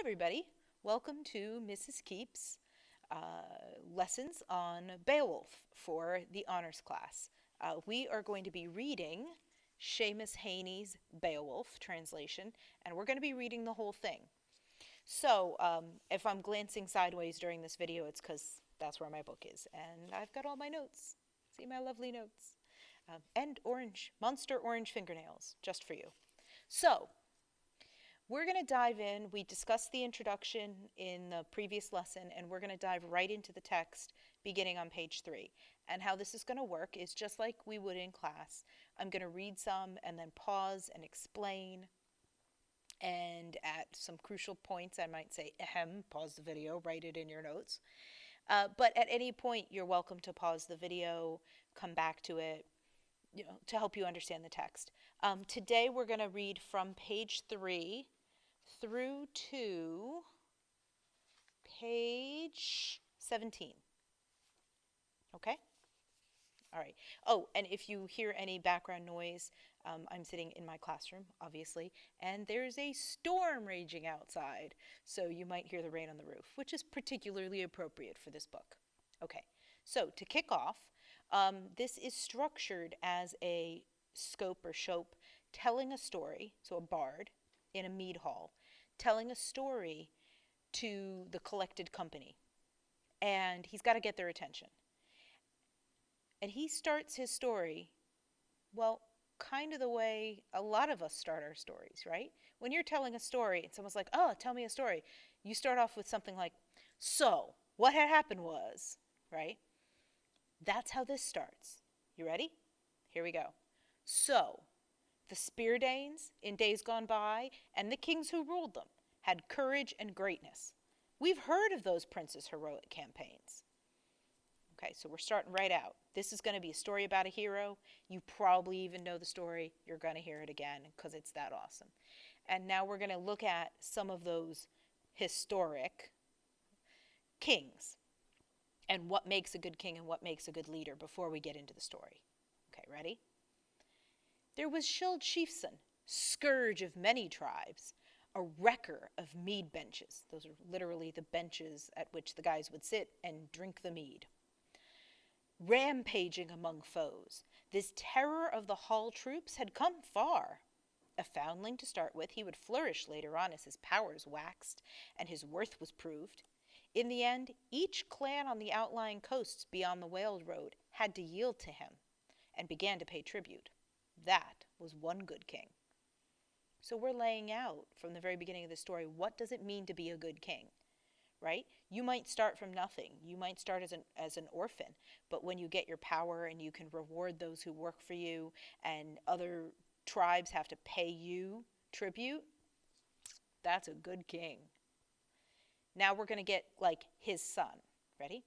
everybody. Welcome to Mrs. Keep's lessons on Beowulf for the honors class. We are going to be reading Seamus Heaney's Beowulf translation, and we're going to be reading the whole thing. So, if I'm glancing sideways during this video, it's because that's where my book is, and I've got all my notes. See my lovely notes. And monster orange fingernails, just for you. So, we're going to dive in. We discussed the introduction in the previous lesson, and we're going to dive right into the text beginning on page 3. And how this is going to work is just like we would in class. I'm going to read some and then pause and explain. And at some crucial points, I might say, ahem, pause the video, write it in your notes. But at any point, you're welcome to pause the video, come back to it, to help you understand the text. Today, we're going to read from page 3 through to page 17. Okay? All right. Oh, and if you hear any background noise, I'm sitting in my classroom, obviously, and there's a storm raging outside, so you might hear the rain on the roof, which is particularly appropriate for this book. Okay, so to kick off, this is structured as a scope or shope telling a story, so a bard in a mead hall, telling a story to the collected company. And he's got to get their attention. And he starts his story, well, kind of the way a lot of us start our stories, right? When you're telling a story and someone's like, oh, tell me a story, you start off with something like, so, what had happened was, right? That's how this starts. You ready? Here we go. So, the Speardanes in days gone by, and the kings who ruled them, had courage and greatness. We've heard of those princes' heroic campaigns. Okay, so we're starting right out. This is going to be a story about a hero. You probably even know the story. You're going to hear it again because it's that awesome. And now we're going to look at some of those historic kings and what makes a good king and what makes a good leader before we get into the story. Okay, ready? There was Scyld Chieftain, scourge of many tribes, a wrecker of mead benches. Those are literally the benches at which the guys would sit and drink the mead. Rampaging among foes, this terror of the hall troops had come far. A foundling to start with, he would flourish later on as his powers waxed and his worth was proved. In the end, each clan on the outlying coasts beyond the Whale Road had to yield to him and began to pay tribute. That was one good king. So we're laying out from the very beginning of the story, what does it mean to be a good king, right? You might start from nothing. You might start as an orphan, but when you get your power and you can reward those who work for you and other tribes have to pay you tribute, that's a good king. Now we're going to get like his son. Ready?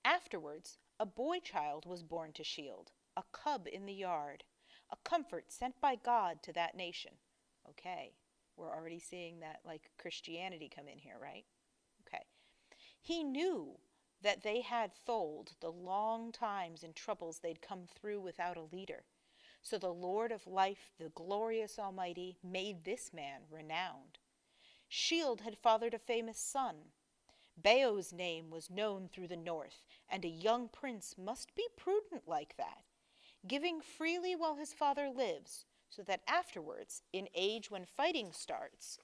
Afterwards, a boy child was born to Scyld, a cub in the yard, a comfort sent by God to that nation. Okay, we're already seeing that like Christianity come in here, right? Okay. He knew that they had told the long times and troubles they'd come through without a leader. So the Lord of life, the glorious Almighty, made this man renowned. Scyld had fathered a famous son. Beow's name was known through the north, and a young prince must be prudent like that, giving freely while his father lives, so that afterwards, in age when fighting starts,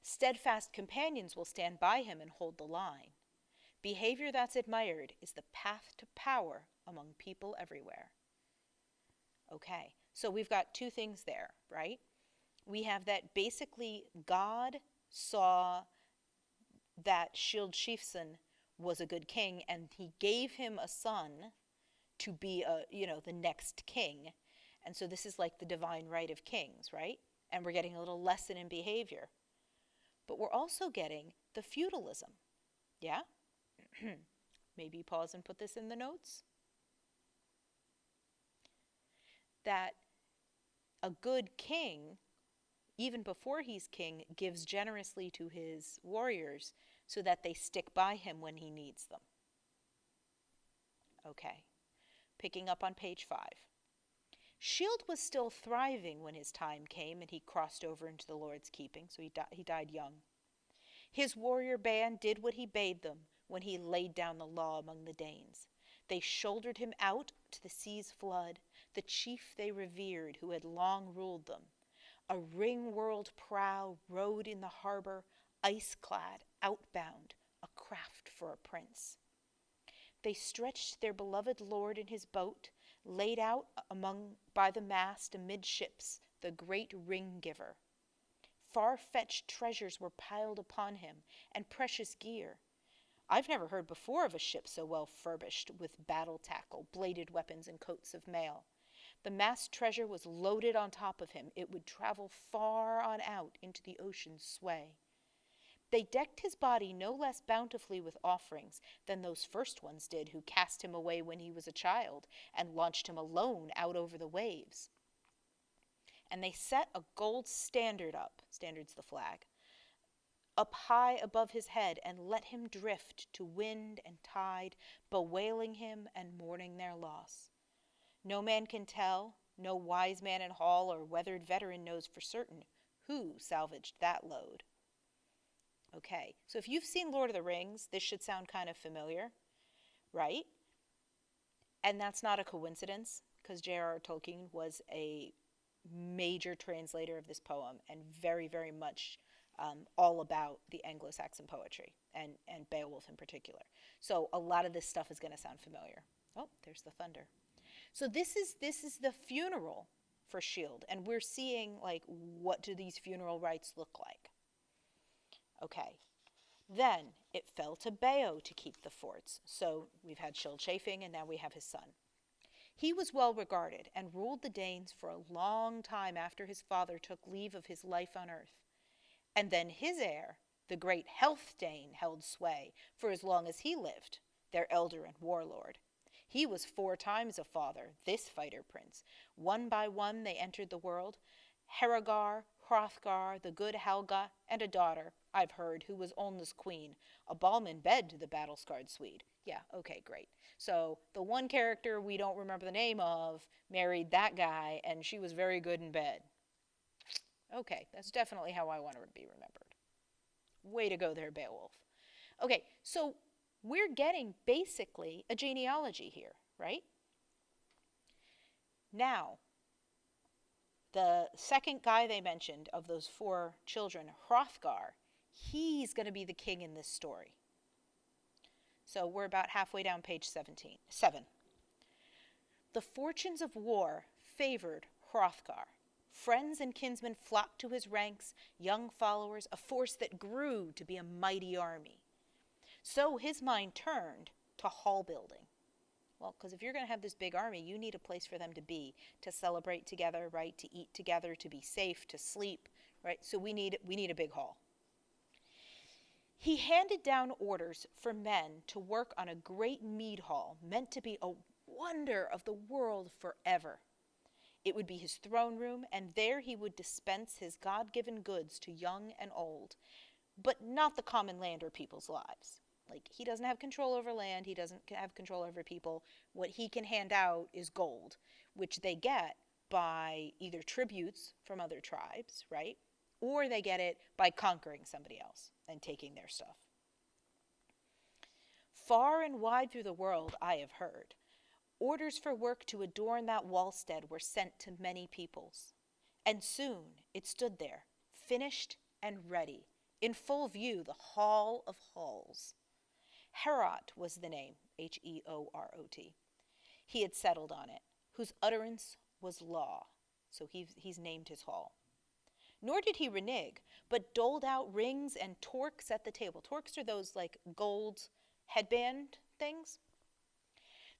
steadfast companions will stand by him and hold the line. Behavior that's admired is the path to power among people everywhere. Okay, so we've got two things there, right? We have that basically God saw that Scyld Chieftain was a good king and he gave him a son to be the next king. And so this is like the divine right of kings, right? And we're getting a little lesson in behavior. But we're also getting the feudalism. Yeah? Maybe pause and put this in the notes. That a good king, even before he's king, gives generously to his warriors so that they stick by him when he needs them. Okay. Picking up on page 5. Scyld was still thriving when his time came and he crossed over into the Lord's keeping, so he died young. His warrior band did what he bade them when he laid down the law among the Danes. They shouldered him out to the sea's flood, the chief they revered who had long ruled them. A ring-whirled prow rode in the harbor, ice-clad, outbound, a craft for a prince. They stretched their beloved lord in his boat, laid out by the mast amidships the great ring-giver. Far-fetched treasures were piled upon him, and precious gear. I've never heard before of a ship so well furbished, with battle tackle, bladed weapons, and coats of mail. The mast treasure was loaded on top of him. It would travel far on out into the ocean's sway. They decked his body no less bountifully with offerings than those first ones did who cast him away when he was a child and launched him alone out over the waves. And they set a gold standard up, standard's the flag, up high above his head and let him drift to wind and tide, bewailing him and mourning their loss. No man can tell, no wise man in hall or weathered veteran knows for certain who salvaged that load. Okay, so if you've seen Lord of the Rings, this should sound kind of familiar, right? And that's not a coincidence, because J.R.R. Tolkien was a major translator of this poem and very, very much all about the Anglo-Saxon poetry and Beowulf in particular. So a lot of this stuff is going to sound familiar. Oh, there's the thunder. So this is the funeral for Scyld, and we're seeing, like, what do these funeral rites look like? Okay, then it fell to Beo to keep the forts. So we've had Scyld chafing, and now we have his son. He was well regarded and ruled the Danes for a long time after his father took leave of his life on earth. And then his heir, the great Healfdene, held sway for as long as he lived, their elder and warlord. He was 4 times a father, this fighter prince. One by one they entered the world. Heorot, Hrothgar, the good Helga, and a daughter, I've heard, who was Olna's queen, a balm in bed to the battle-scarred Swede. Yeah, okay, great. So the one character we don't remember the name of married that guy, and she was very good in bed. Okay, that's definitely how I want her to be remembered. Way to go there, Beowulf. Okay, so we're getting basically a genealogy here, right? Now, the second guy they mentioned of those 4 children, Hrothgar, he's going to be the king in this story. So we're about halfway down page 7. The fortunes of war favored Hrothgar. Friends and kinsmen flocked to his ranks, young followers, a force that grew to be a mighty army. So his mind turned to hall building. Well, because if you're going to have this big army, you need a place for them to be, to celebrate together, right? To eat together, to be safe, to sleep, right? So we need a big hall. He handed down orders for men to work on a great mead hall meant to be a wonder of the world forever. It would be his throne room, and there he would dispense his God-given goods to young and old, but not the common land or people's lives. Like, he doesn't have control over land, he doesn't have control over people. What he can hand out is gold, which they get by either tributes from other tribes, right? Or they get it by conquering somebody else and taking their stuff. Far and wide through the world, I have heard, orders for work to adorn that wallstead were sent to many peoples. And soon it stood there, finished and ready, in full view, the Hall of Halls. Heorot was the name, Heorot. He had settled on it, whose utterance was law. So he's named his hall. Nor did he renege, but doled out rings and torques at the table. Torques are those, like, gold headband things.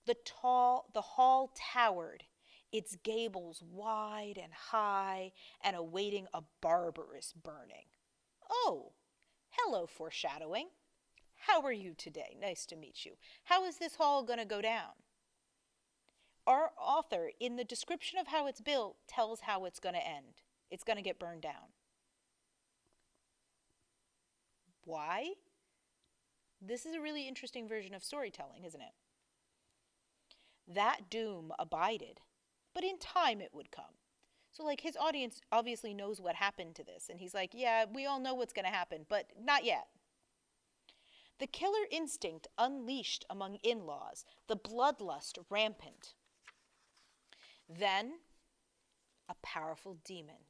The hall towered, its gables wide and high, and awaiting a barbarous burning. Oh, hello, foreshadowing. How are you today? Nice to meet you. How is this hall going to go down? Our author, in the description of how it's built, tells how it's going to end. It's going to get burned down. Why? This is a really interesting version of storytelling, isn't it? That doom abided, but in time it would come. So, like, his audience obviously knows what happened to this, and he's like, yeah, we all know what's going to happen, but not yet. The killer instinct unleashed among in-laws, the bloodlust rampant. Then, a powerful demon,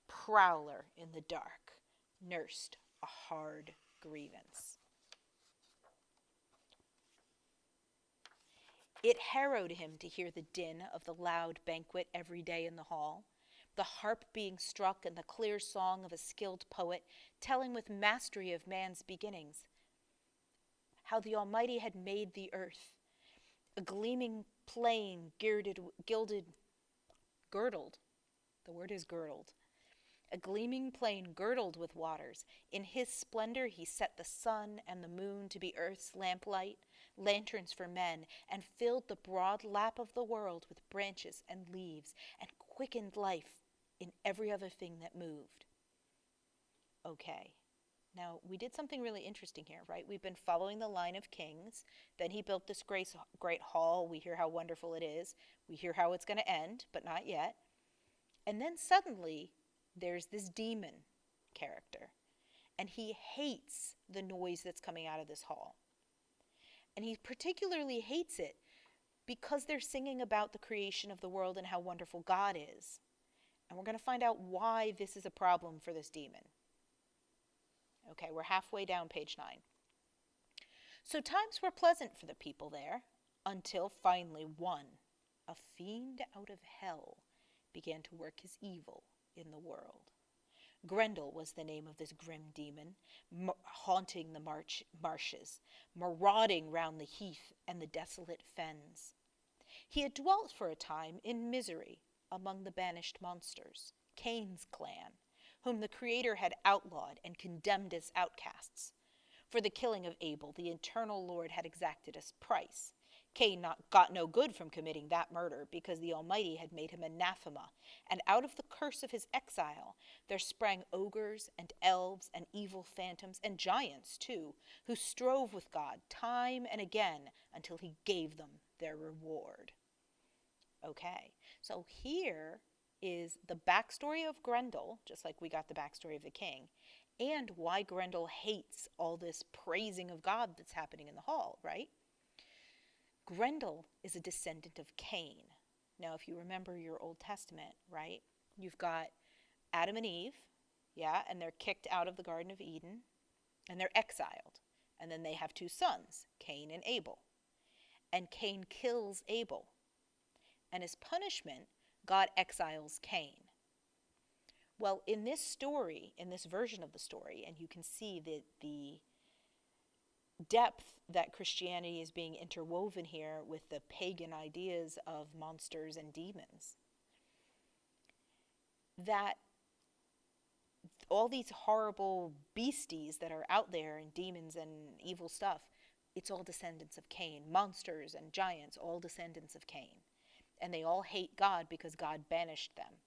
prowler in the dark, nursed a hard grievance. It harrowed him to hear the din of the loud banquet every day in the hall, the harp being struck and the clear song of a skilled poet telling with mastery of man's beginnings, how the Almighty had made the earth, a gleaming plain girdled, the word is girdled, a gleaming plain girdled with waters. In his splendor he set the sun and the moon to be earth's lamplight, lanterns for men, and filled the broad lap of the world with branches and leaves, and quickened life in every other thing that moved. Okay, now we did something really interesting here, right? We've been following the line of kings. Then he built this great hall. We hear how wonderful it is. We hear how it's going to end, but not yet. And then suddenly, there's this demon character, and he hates the noise that's coming out of this hall. And he particularly hates it because they're singing about the creation of the world and how wonderful God is. And we're going to find out why this is a problem for this demon. Okay, we're halfway down page 9. So times were pleasant for the people there, until finally one, a fiend out of hell, began to work his evil in the world. Grendel was the name of this grim demon, haunting the marshes, marauding round the heath and the desolate fens. He had dwelt for a time in misery among the banished monsters, Cain's clan, whom the Creator had outlawed and condemned as outcasts. For the killing of Abel, the eternal Lord had exacted a price. Cain got no good from committing that murder because the Almighty had made him anathema, and out of the curse of his exile there sprang ogres and elves and evil phantoms and giants too, who strove with God time and again until he gave them their reward. Okay, so here is the backstory of Grendel, just like we got the backstory of the king, and why Grendel hates all this praising of God that's happening in the hall, right? Grendel is a descendant of Cain. Now, if you remember your Old Testament, right, you've got Adam and Eve, yeah, and they're kicked out of the Garden of Eden, and they're exiled. And then they have two sons, Cain and Abel. And Cain kills Abel. And as punishment, God exiles Cain. Well, in this story, in this version of the story, and you can see that the depth that Christianity is being interwoven here with the pagan ideas of monsters and demons, that all these horrible beasties that are out there and demons and evil stuff, it's all descendants of Cain. Monsters and giants, all descendants of Cain. And they all hate God because God banished them.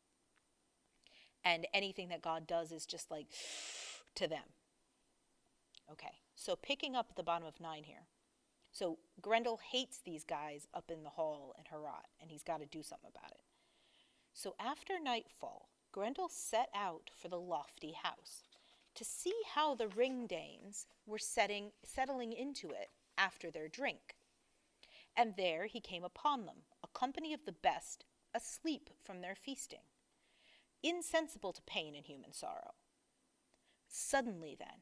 And anything that God does is just like to them. Okay, so picking up at the bottom of 9 here. So Grendel hates these guys up in the hall in Heorot, and he's got to do something about it. So after nightfall, Grendel set out for the lofty house to see how the Ringdanes were settling into it after their drink. And there he came upon them, a company of the best, asleep from their feasting, insensible to pain and human sorrow. Suddenly then,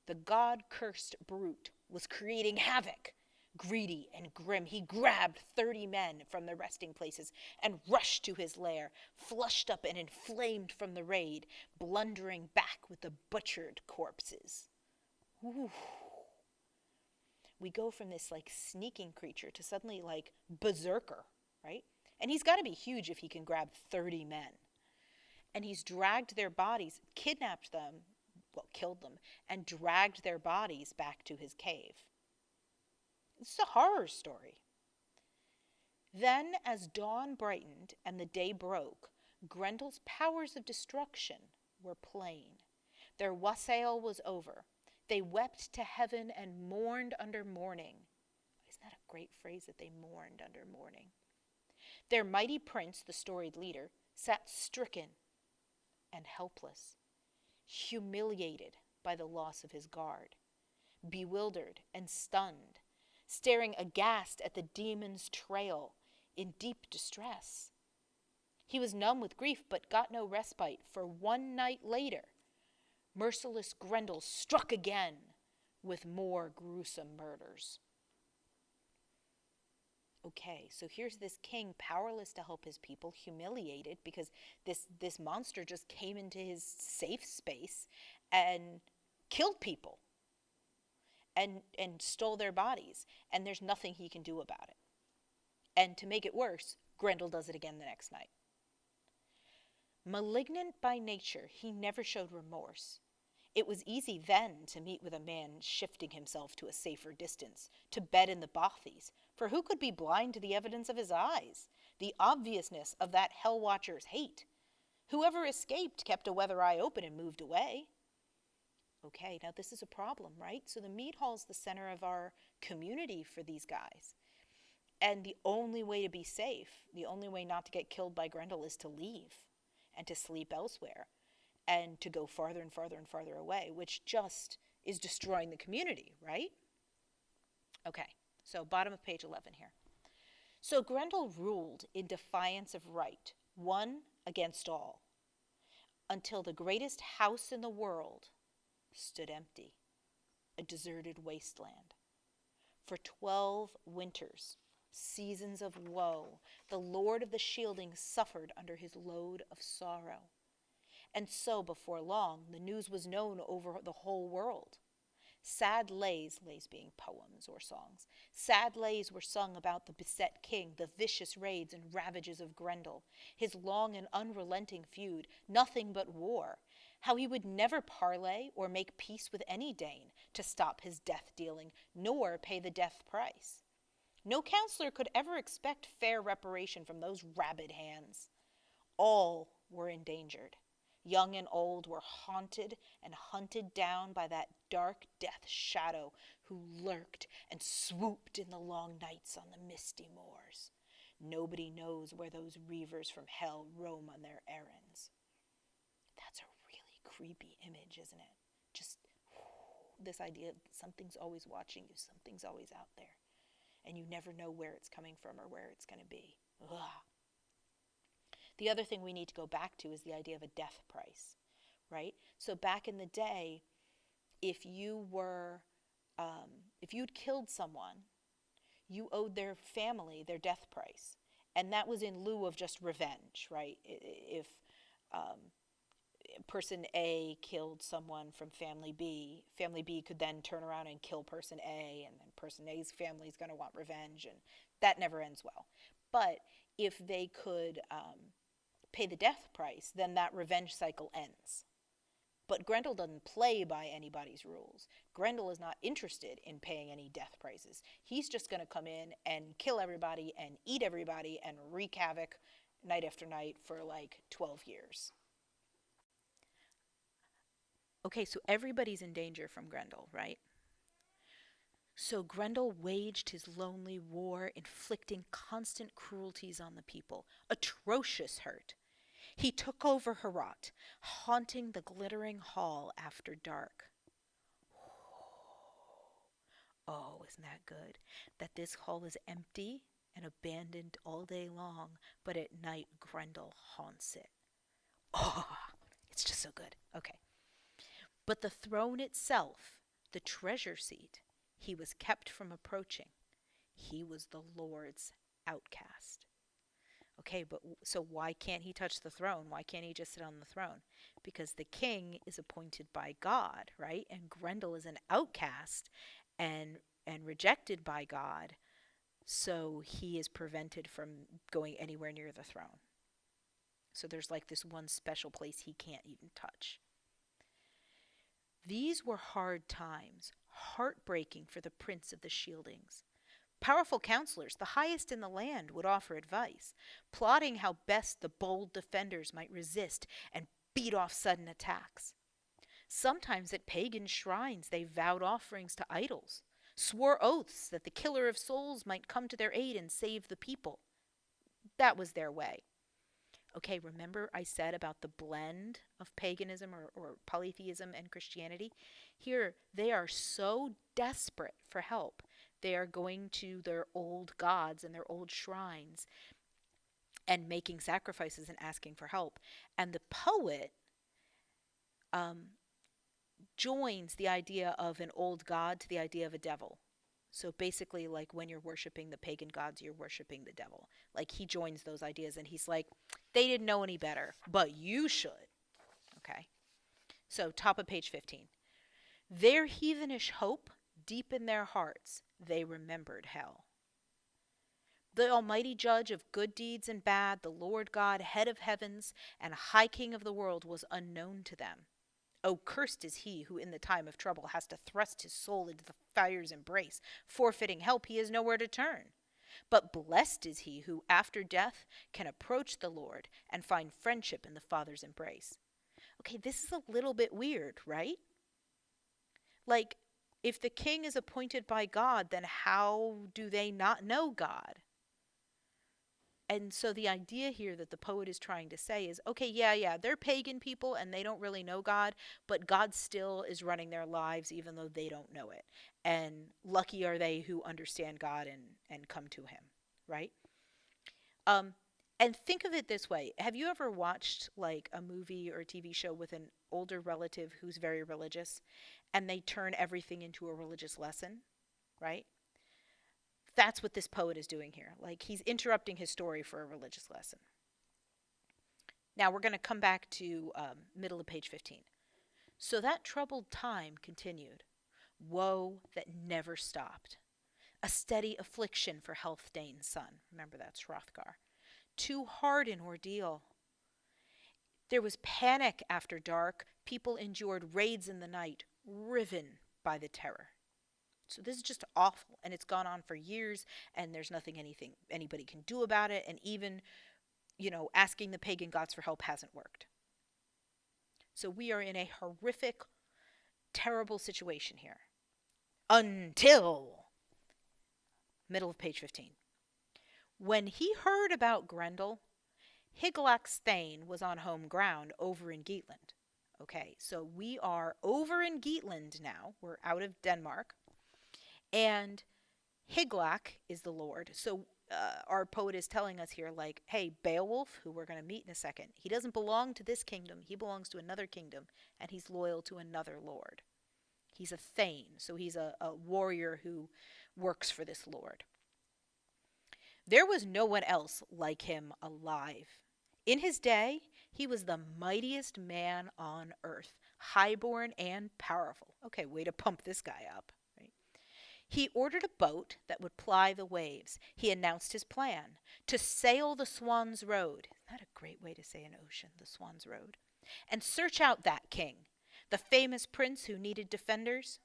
the god-cursed brute was creating havoc. Greedy and grim, he grabbed 30 men from their resting places and rushed to his lair, flushed up and inflamed from the raid, blundering back with the butchered corpses. Ooh. We go from this like sneaking creature to suddenly like berserker, right? And he's got to be huge if he can grab 30 men. And he's dragged their bodies, kidnapped them, well, killed them, and dragged their bodies back to his cave. It's a horror story. Then, as dawn brightened and the day broke, Grendel's powers of destruction were plain. Their wassail was over. They wept to heaven and mourned under mourning. Isn't that a great phrase, that they mourned under mourning? Their mighty prince, the storied leader, sat stricken and helpless, humiliated by the loss of his guard, bewildered and stunned, staring aghast at the demon's trail in deep distress. He was numb with grief, but got no respite, for one night later, merciless Grendel struck again with more gruesome murders. Okay, so here's this king powerless to help his people, humiliated because this monster just came into his safe space and killed people and stole their bodies, and there's nothing he can do about it. And to make it worse, Grendel does it again the next night. Malignant by nature, he never showed remorse. It was easy then to meet with a man shifting himself to a safer distance, to bed in the bothies, for who could be blind to the evidence of his eyes, the obviousness of that hell-watcher's hate? Whoever escaped kept a weather eye open and moved away. Okay, now this is a problem, right? So the mead hall's the center of our community for these guys. And the only way to be safe, the only way not to get killed by Grendel is to leave and to sleep elsewhere and to go farther and farther and farther away, which just is destroying the community, right? Okay, so bottom of page 11 here. So Grendel ruled in defiance of right, one against all, until the greatest house in the world stood empty, a deserted wasteland. For 12 winters, seasons of woe, the Lord of the Shielding suffered under his load of sorrow. And so, before long, the news was known over the whole world. Sad lays being poems or songs, sad lays were sung about the beset king, the vicious raids and ravages of Grendel, his long and unrelenting feud, nothing but war, how he would never parley or make peace with any Dane to stop his death-dealing, nor pay the death price. No counselor could ever expect fair reparation from those rabid hands. All were endangered. Young and old were haunted and hunted down by that dark death shadow who lurked and swooped in the long nights on the misty moors. Nobody knows where those reavers from hell roam on their errands. That's a really creepy image, isn't it? Just this idea that something's always watching you, something's always out there, and you never know where it's coming from or where it's going to be. Ugh. The other thing we need to go back to is the idea of a death price, right? So back in the day, if you'd killed someone, you owed their family their death price. And that was in lieu of just revenge, right? If person A killed someone from family B could then turn around and kill person A, and then person A's family is going to want revenge, and that never ends well. But if they could pay the death price, then that revenge cycle ends. But Grendel doesn't play by anybody's rules. Grendel is not interested in paying any death prices. He's just going to come in and kill everybody and eat everybody and wreak havoc night after night for like 12 years. Okay, so everybody's in danger from Grendel, right? So Grendel waged his lonely war, inflicting constant cruelties on the people, atrocious hurt. He took over Heorot, haunting the glittering hall after dark. Oh, isn't that good? That this hall is empty and abandoned all day long, but at night Grendel haunts it. Oh, it's just so good. Okay. But the throne itself, the treasure seat, he was kept from approaching. He was the Lord's outcast. Okay, but so why can't he touch the throne? Why can't he just sit on the throne? Because the king is appointed by God, right? And Grendel is an outcast and rejected by God, so he is prevented from going anywhere near the throne. So there's like this one special place he can't even touch. These were hard times, heartbreaking for the Prince of the Shieldings. Powerful counselors, the highest in the land, would offer advice, plotting how best the bold defenders might resist and beat off sudden attacks. Sometimes at pagan shrines they vowed offerings to idols, swore oaths that the killer of souls might come to their aid and save the people. That was their way. Okay, remember I said about the blend of paganism or polytheism and Christianity? Here, they are so desperate for help. They are going to their old gods and their old shrines and making sacrifices and asking for help. And the poet um, joins the idea of an old god to the idea of a devil. So basically, like when you're worshiping the pagan gods, you're worshiping the devil. Like he joins those ideas and he's like, they didn't know any better, but you should. Okay. So, top of page 15. Their heathenish hope, deep in their hearts, they remembered hell. The Almighty Judge of good deeds and bad, the Lord God, head of heavens, and high King of the world, was unknown to them. Oh, cursed is he who in the time of trouble has to thrust his soul into the fire's embrace. Forfeiting help, he has nowhere to turn. But blessed is he who after death can approach the Lord and find friendship in the Father's embrace. Okay, this is a little bit weird, right? Like, if the king is appointed by God, then how do they not know God? And so the idea here that the poet is trying to say is, okay, yeah, they're pagan people and they don't really know God, but God still is running their lives even though they don't know it. And lucky are they who understand God and come to him, right? Um, and think of it this way. Have you ever watched like a movie or a TV show with an older relative who's very religious and they turn everything into a religious lesson, right? That's what this poet is doing here. Like he's interrupting his story for a religious lesson. Now we're going to come back to middle of page 15. So that troubled time continued. Woe that never stopped. A steady affliction for Healfdane's son. Remember, that's Hrothgar. Too hard an ordeal. There was panic after dark. People endured raids in the night, riven by the terror. So this is just awful, and it's gone on for years, and there's nothing anybody can do about it, and even, asking the pagan gods for help hasn't worked. So we are in a horrific, terrible situation here. Until middle of page 15. When he heard about Grendel, Higelac's Thane was on home ground over in Geatland. Okay, so we are over in Geatland now. We're out of Denmark. And Hygelac is the lord. So our poet is telling us here, like, hey, Beowulf, who we're going to meet in a second, he doesn't belong to this kingdom. He belongs to another kingdom, and he's loyal to another lord. He's a thane, so he's a warrior who works for this lord. There was no one else like him alive. In his day, he was the mightiest man on earth, highborn and powerful. Okay, way to pump this guy up. He ordered a boat that would ply the waves. He announced his plan to sail the Swan's Road. Isn't that a great way to say an ocean, the Swan's Road? And search out that king, the famous prince who needed defenders.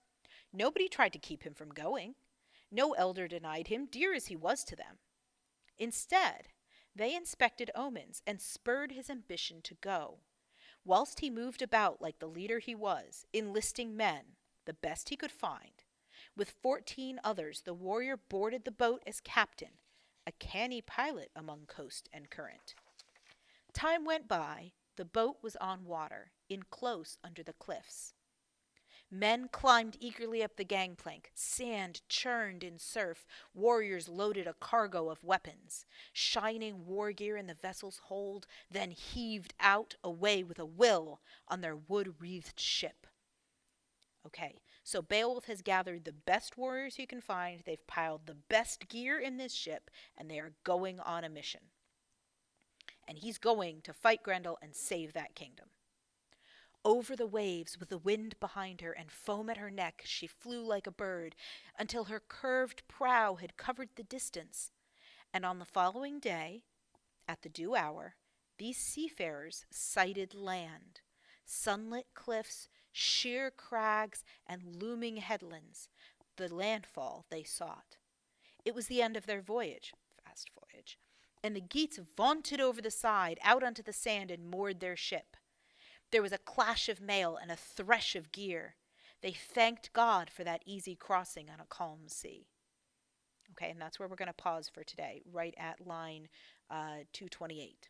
Nobody tried to keep him from going. No elder denied him, dear as he was to them. Instead, they inspected omens and spurred his ambition to go. Whilst he moved about like the leader he was, enlisting men, the best he could find, with 14 others, the warrior boarded the boat as captain, a canny pilot among coast and current. Time went by. The boat was on water, in close under the cliffs. Men climbed eagerly up the gangplank. Sand churned in surf. Warriors loaded a cargo of weapons. Shining war gear in the vessel's hold, then heaved out away with a will on their wood-wreathed ship. Okay, so Beowulf has gathered the best warriors he can find. They've piled the best gear in this ship, and they are going on a mission. And he's going to fight Grendel and save that kingdom. Over the waves, with the wind behind her and foam at her neck, she flew like a bird, until her curved prow had covered the distance. And on the following day, at the due hour, these seafarers sighted land, sunlit cliffs, sheer crags, and looming headlands, the landfall they sought. It was the end of their voyage, fast voyage, and the Geats vaunted over the side, out onto the sand, and moored their ship. There was a clash of mail and a thresh of gear. They thanked God for that easy crossing on a calm sea. Okay, and that's where we're going to pause for today, right at line 228.